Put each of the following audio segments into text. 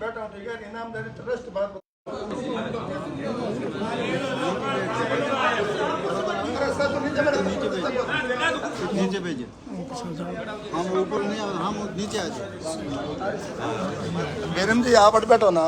बैठा ठीक है। इनामदारी ट्रस्ट बात नीचे भेजे, हम ऊपर नहीं, हम नीचे आ जाए। मैडम जी आप बैठो ना।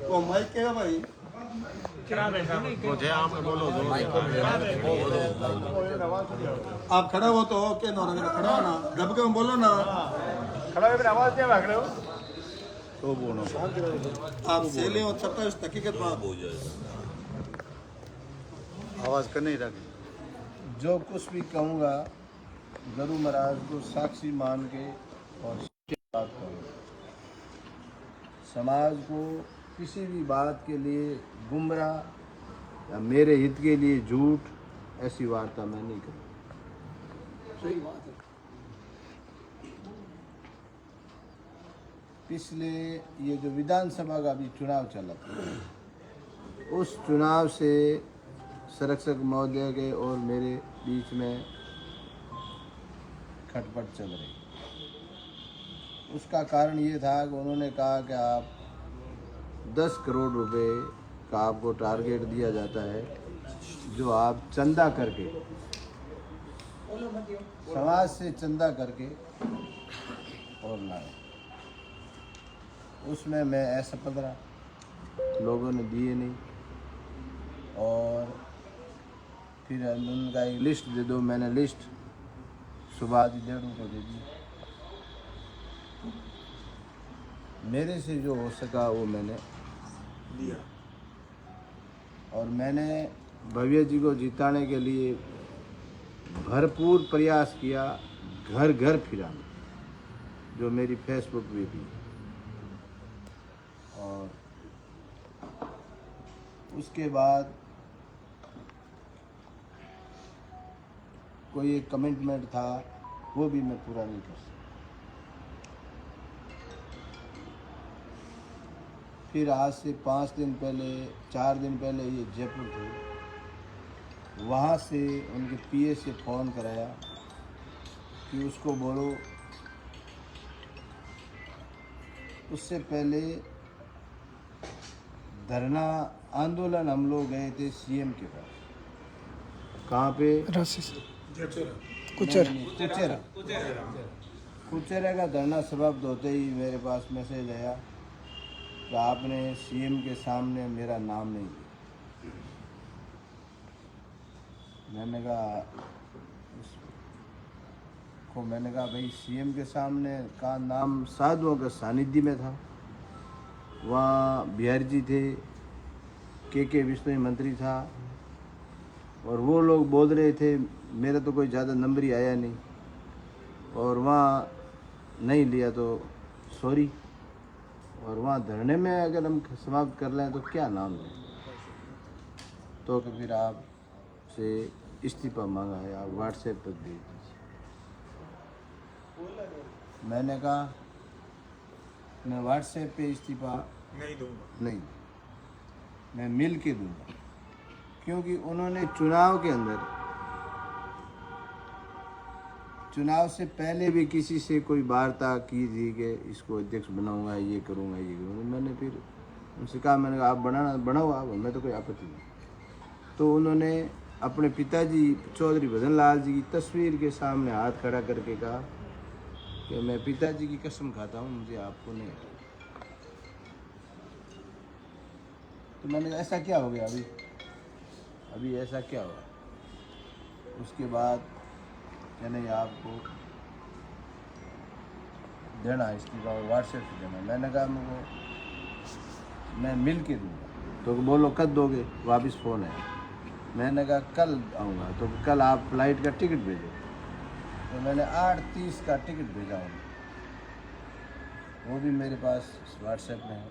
तो माइक क्या भाई मुझे आप बोलो, आप खड़ा हो तो क्या ना खड़ा हो ना, दब के बोलो ना। खड़ा हो आवाज क्या भाग रहे हो? तो बोलो आप सेले और छपा उस हकीकत बात हो जाए। आवाज कर नहीं रखी। जो कुछ भी कहूँगा गुरु महाराज को साक्षी मान के और बात करूँगा। समाज को किसी भी बात के लिए गुमराह या मेरे हित के लिए झूठ ऐसी वार्ता मैं नहीं करूँ। सही बात है। पिछले ये जो विधानसभा का भी चुनाव चला था, उस चुनाव से संरक्षक महोदय के और मेरे बीच में खटपट चल रही। उसका कारण ये था कि उन्होंने कहा कि आप 10 करोड़ रुपए का आपको टारगेट दिया जाता है, जो आप चंदा करके, समाज से चंदा करके और लाए। उसमें मैं असफल रहा, लोगों ने दिए नहीं। और फिर उनका एक लिस्ट दे दो, मैंने लिस्ट सुबह 1:30 को दे दी। मेरे से जो हो सका वो मैंने दिया। और मैंने भव्य जी को जिताने के लिए भरपूर प्रयास किया, घर घर फिरा, जो मेरी फेसबुक पे भी। और उसके बाद कोई एक कमिटमेंट था, वो भी मैं पूरा नहीं कर सका। फिर आज से 4 दिन पहले ये जयपुर थे, वहाँ से उनके पीए से फ़ोन कराया कि उसको बोलो। उससे पहले धरना आंदोलन हम लोग गए थे सीएम के पास। कहाँ पे? कुचेरा का धरना समाप्त होते ही मेरे पास मैसेज आया कि आपने सीएम के सामने मेरा नाम नहीं लिया। मैंने कहा भाई सीएम के सामने का नाम साधुओं के सानिध्य में था। वहाँ बिहारी जी थे, के विश्नोई मंत्री था, और वो लोग बोल रहे थे मेरा तो कोई ज़्यादा नंबर ही आया नहीं, और वहाँ नहीं लिया तो सॉरी। और वहाँ धरने में अगर हम समाप्त कर लें तो क्या नाम है। तो फिर आप से इस्तीफा मांगा है, आप व्हाट्सएप पर भेज दीजिए। मैंने कहा मैं व्हाट्सएप पे इस्तीफा नहीं दूंगा, नहीं, मैं मिल के दूंगा। क्योंकि उन्होंने चुनाव के अंदर, चुनाव से पहले भी किसी से कोई वार्ता की थी कि इसको अध्यक्ष बनाऊंगा, ये करूंगा, ये करूंगा। मैंने फिर उनसे कहा, मैंने कहा आप बनाओ आप, मैं तो कोई आपत्ति नहीं। तो उन्होंने अपने पिताजी चौधरी भजन लाल जी की तस्वीर के सामने हाथ खड़ा करके कहा कि मैं पिताजी की कसम खाता हूँ, मुझे आपको नहीं हटाना। तो मैंने कहा ऐसा क्या हो गया अभी ऐसा क्या हुआ? उसके बाद नहीं आपको देना इस्तीफा, व्हाट्सएप से देना। मैंने कहा मैं मिल के दूँगा। तो बोलो कब दोगे? वापस फ़ोन है। मैंने कहा कल आऊँगा। तो कल आप फ्लाइट का टिकट भेजो। तो मैंने 8:30 का टिकट भेजा हूँ, वो भी मेरे पास व्हाट्सएप में है।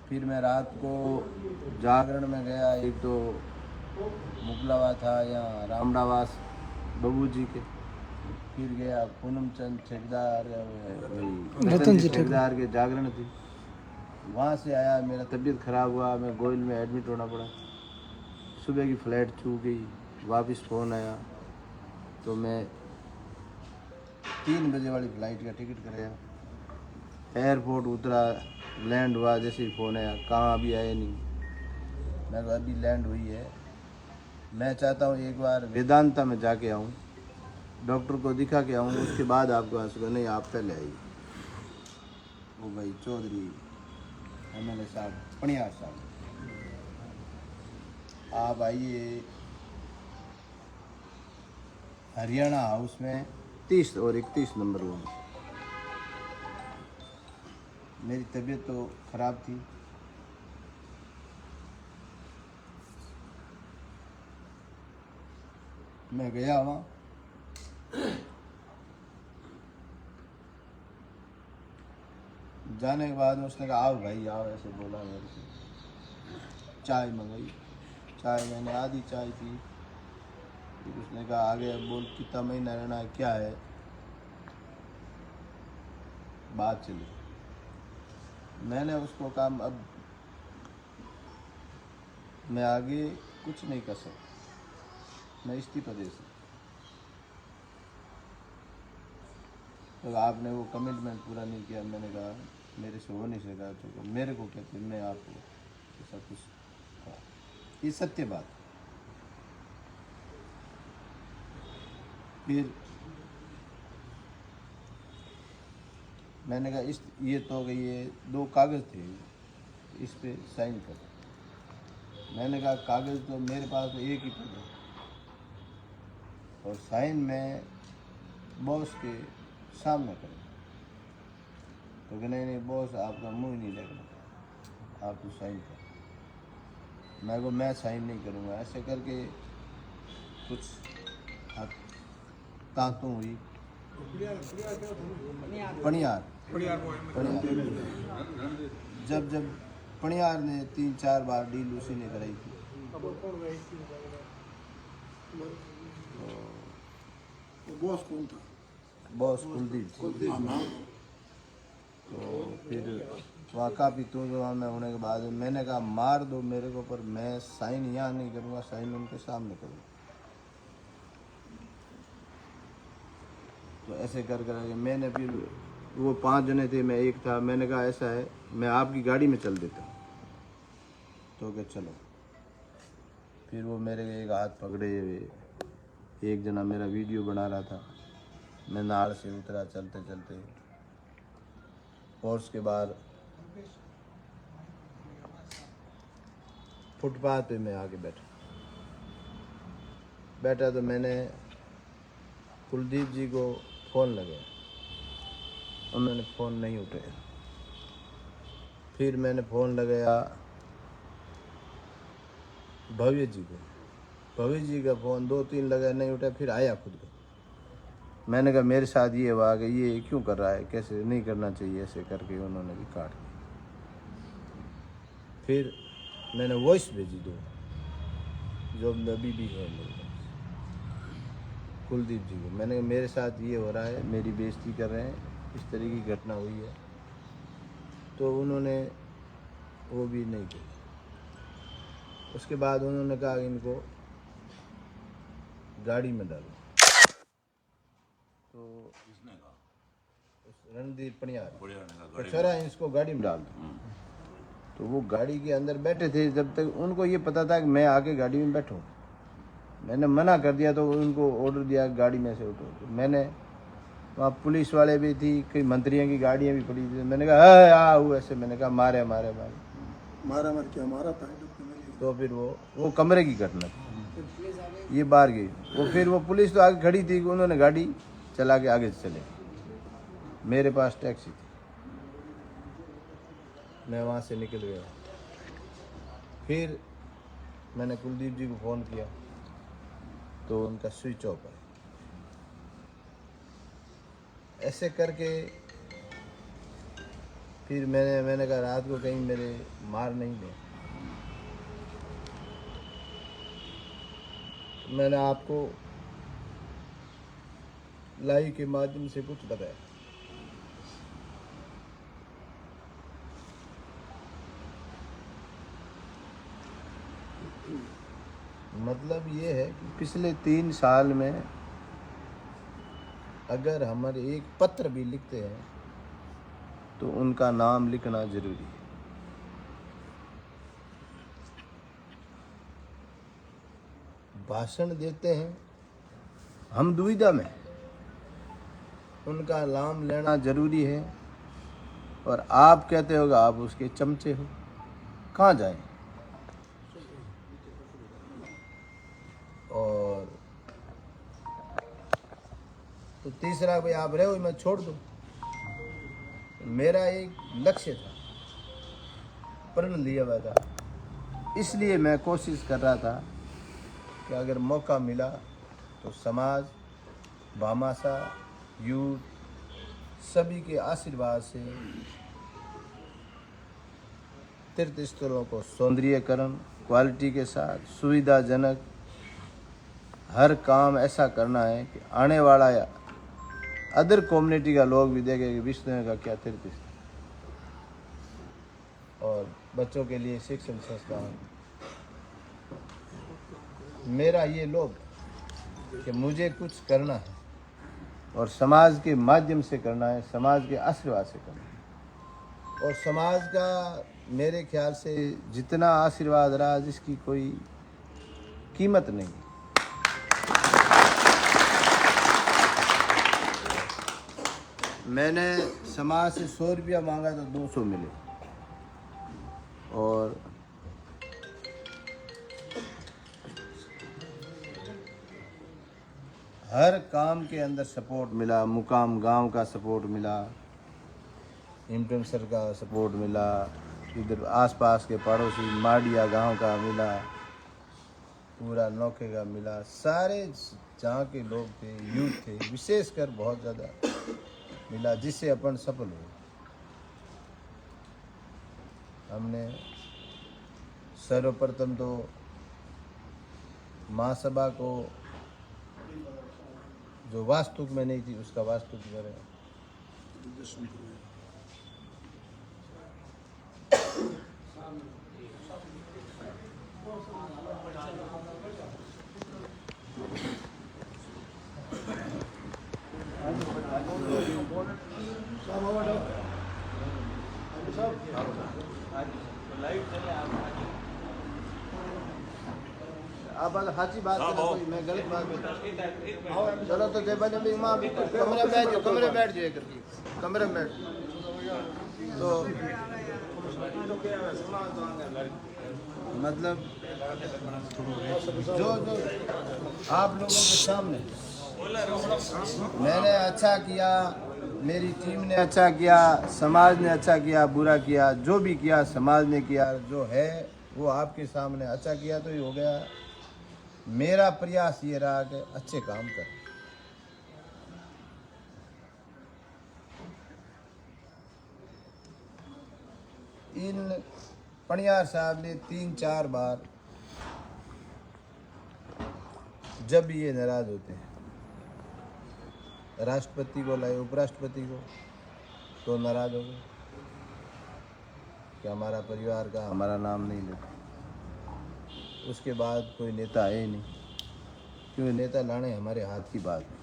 फिर मैं रात को जागरण में गया, एक तो मुगलावा था या रामडावास बबू जी के, फिर गया पूनम चंद ठेकेदार, रतन जी ठेकेदार के जागरण थी। वहाँ से आया, मेरा तबीयत ख़राब हुआ, मैं गोयल में एडमिट होना पड़ा। सुबह की फ़्लाइट छूट गई, वापस फ़ोन आया तो मैं 3 बजे वाली फ़्लाइट का टिकट कराया, एयरपोर्ट उतरा, लैंड हुआ, जैसे ही फ़ोन आया कहाँ अभी आए नहीं। मैं कहा अभी लैंड हुई है। मैं चाहता हूँ एक बार वेदांता में जाके आऊँ, डॉक्टर को दिखा के आऊँ, उसके बाद आपको आ सको। नहीं, आप पहले आइए। वो भाई चौधरी MLA साहब, पनियार साहब, आप आइए हरियाणा हाउस में 30 और 31 नंबर रूम। मेरी तबीयत तो ख़राब थी, मैं गया वहाँ। जाने के बाद उसने कहा आओ भाई आओ, ऐसे बोला मेरे से। चाय मंगाई, चाय मैंने आधी चाय पी। फिर उसने कहा आगे अब बोल कितना महीना रहना है, क्या है, बात चली। मैंने उसको कहा अब मैं आगे कुछ नहीं कर सकता, मैं इस्तीफा दे सकता। तो आपने वो कमिटमेंट पूरा नहीं किया। मैंने कहा मेरे से हो नहीं सका, तो मेरे को कहते मैं आपको ऐसा कुछ कहा। ये सत्य बात। फिर मैंने कहा इस ये तो गई, ये 2 कागज़ थे, इस पे साइन कर। मैंने कहा कागज़ तो मेरे पास तो एक ही पेन है, और साइन मैं बॉस के सामने करूँ। तो कि नहीं बॉस आपका मुंह नहीं लगना, आप तो साइन कर। मैं साइन नहीं करूँगा। ऐसे करके कुछ तांतों हुई। पनियार जब पनियार ने 3-4 बार डील उसी ने कराई थी। बॉस कौन था? बॉस कुलदीप। तो फिर वाक़ा भी तो में होने के बाद मैंने कहा मार दो मेरे को, पर मैं साइन यहाँ नहीं करूँगा, साइन उनके सामने करूँगा। तो ऐसे कर करके मैंने फिर वो 5 जने थे, मैं एक था। मैंने कहा ऐसा है मैं आपकी गाड़ी में चल देता हूँ। तो क्या चलो। फिर वो मेरे एक हाथ पकड़े हुए, एक जना मेरा वीडियो बना रहा था। मैं नाल से उतरा चलते चलते, और उसके बाद फुटपाथ पे मैं आके बैठा तो मैंने कुलदीप जी को फ़ोन लगाया, उन्होंने फ़ोन नहीं उठाया। फिर मैंने फ़ोन लगाया भव्य जी को, भव्य जी का फ़ोन 2-3 लगाया, नहीं उठाया। फिर आया खुद को। मैंने कहा मेरे साथ ये हुआ कि ये क्यों कर रहा है, कैसे नहीं करना चाहिए, ऐसे करके उन्होंने भी काट दिया। फिर मैंने वॉइस भेजी 2 जो अभी भी है मेरे पास, कुलदीप जी को। मैंने कहा मेरे साथ ये हो रहा है, मेरी बेइज्जती कर रहे हैं, इस तरह की घटना हुई है। तो उन्होंने वो भी नहीं किया। उसके बाद उन्होंने कहा इनको गाड़ी में डालो। तो रणदीप पनियार तो चला इसको गाड़ी में डाल दो। तो वो गाड़ी के अंदर बैठे थे, जब तक उनको ये पता था कि मैं आके गाड़ी में बैठूं। मैंने मना कर दिया तो उनको ऑर्डर दिया गाड़ी में से उठो। तो मैंने वहाँ पुलिस वाले भी थी, कई मंत्रियों की गाड़ियाँ भी पड़ी थी। मैंने कहा वो ऐसे, मैंने कहा मारे मारा क्या मारा था? तो फिर वो कमरे की घटना थी, ये बाहर गई। वो फिर वो पुलिस तो आगे खड़ी थी, उन्होंने गाड़ी चला के आगे चले। मेरे पास टैक्सी थी, मैं वहाँ से निकल गया। फिर मैंने कुलदीप जी को फ़ोन किया तो उनका स्विच ऑफ है। ऐसे करके फिर मैंने कहा रात को कहीं मेरे मार नहीं दे। मैंने आपको लाइव के माध्यम से कुछ बताया। मतलब ये है कि पिछले 3 साल में अगर हमारे एक पत्र भी लिखते हैं तो उनका नाम लिखना जरूरी है। भाषण देते हैं हम दुविधा में, उनका नाम लेना जरूरी है। और आप कहते होगा आप उसके चमचे हो, कहाँ जाएं? और तो तीसरा भाई आप रहे हो मैं छोड़ दूं। मेरा एक लक्ष्य था, प्रण लिया हुआ था, इसलिए मैं कोशिश कर रहा था कि अगर मौका मिला तो समाज, भामाशाह, यूथ सभी के आशीर्वाद से तीर्थ स्थलों को सौंदर्यीकरण, क्वालिटी के साथ सुविधाजनक हर काम ऐसा करना है कि आने वाला या अदर कम्युनिटी का लोग भी देखे कि विष्णु का क्या तीर्थ स्थल। और बच्चों के लिए शिक्षण संस्थान। मेरा ये लोभ कि मुझे कुछ करना है और समाज के माध्यम से करना है, समाज के आशीर्वाद से करना है। और समाज का मेरे ख्याल से जितना आशीर्वाद रहा जिसकी कोई कीमत नहीं। मैंने समाज से 100 रुपया मांगा तो 200 मिले। और हर काम के अंदर सपोर्ट मिला। मुकाम गांव का सपोर्ट मिला, हिमटन सर का सपोर्ट मिला, इधर आसपास के पड़ोसी माडिया गांव का मिला, पूरा नौके का मिला। सारे जहाँ के लोग थे, यूथ थे, विशेषकर बहुत ज़्यादा मिला, जिससे अपन सफल हुए। हमने सर्वप्रथम तो महासभा को जो वास्तुक में नहीं थी उसका वास्तुक करें। आप साची बात करें, कोई मैं गलत बात बता। चलो तो जय बजरंग बली माँ कमरे में बैठ जाओ, कमरे में बैठ जाओ, करके कमरे में बैठ। तो मतलब जो आप लोगों के सामने मैंने अच्छा किया, मेरी टीम ने अच्छा किया, समाज ने अच्छा किया, बुरा किया, जो भी किया समाज ने किया, जो है वो आपके सामने अच्छा किया तो ये हो गया। मेरा प्रयास ये रहा कि अच्छे काम कर। इन पनियार साहब ने 3-4 बार जब ये नाराज होते हैं, राष्ट्रपति को लाए, उपराष्ट्रपति को, तो नाराज हो गए कि हमारा परिवार का हमारा नाम नहीं लेता। उसके बाद कोई नेता है ही नहीं, क्योंकि नेता लाने हमारे हाथ की बात है।